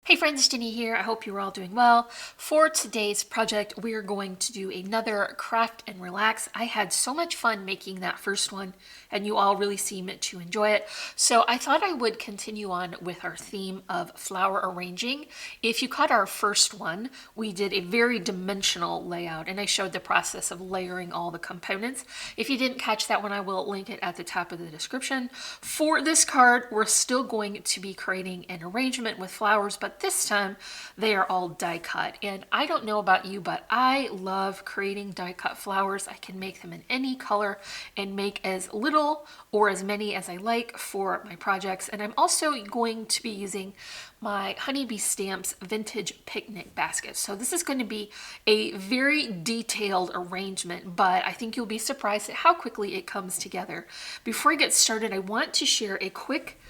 Hey friends, Jenny here. I hope you're all doing well. For today's project, we're going to do another craft and relax. I had so much fun making that first one, and you all really seem to enjoy it. So I thought I would continue on with our theme of flower arranging. If you caught our first one, we did a very dimensional layout, and I showed the process of layering all the components. If you didn't catch that one, I will link it at the top of the description. For this card, we're still going to be creating an arrangement with flowers, but this time they are all die cut. And I don't know about you, but I love creating die cut flowers. I can make them in any color and make as little or as many as I like for my projects. And I'm also going to be using my Honeybee Stamps vintage picnic basket. So this is going to be a very detailed arrangement, but I think you'll be surprised at how quickly it comes together. Before I get started, I want to share a quick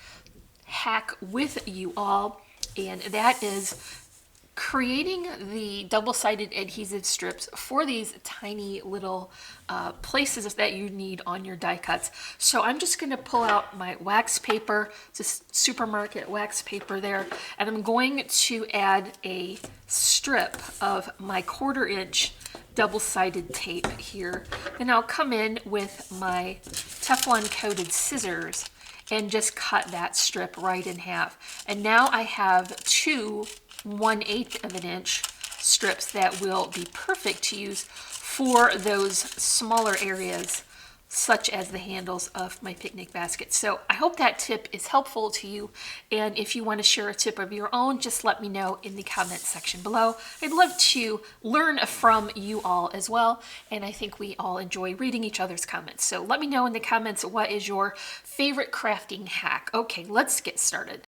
hack with you all, and that is creating the double-sided adhesive strips for these tiny little places that you need on your die cuts. So I'm just going to pull out my wax paper, just supermarket wax paper there, and I'm going to add a strip of my 1/4-inch double-sided tape here. Then I'll come in with my Teflon coated scissors and just cut that strip right in half. And now I have two 1/8 of an inch strips that will be perfect to use for those smaller areas, such as the handles of my picnic basket. So I hope that tip is helpful to you. And if you want to share a tip of your own, just let me know in the comment section below. I'd love to learn from you all as well. And I think we all enjoy reading each other's comments. So let me know in the comments, what is your favorite crafting hack? Okay, let's get started.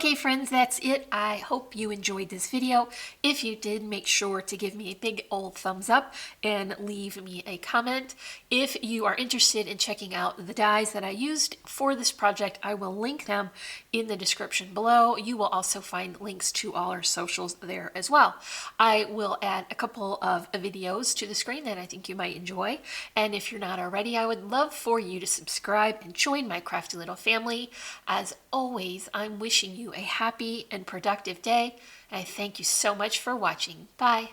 Okay friends, that's it. I hope you enjoyed this video. If you did, make sure to give me a big old thumbs up and leave me a comment. If you are interested in checking out the dies that I used for this project, I will link them in the description below. You will also find links to all our socials there as well. I will add a couple of videos to the screen that I think you might enjoy. And if you're not already, I would love for you to subscribe and join my crafty little family. As always, I'm wishing you a happy and productive day. And I thank you so much for watching. Bye.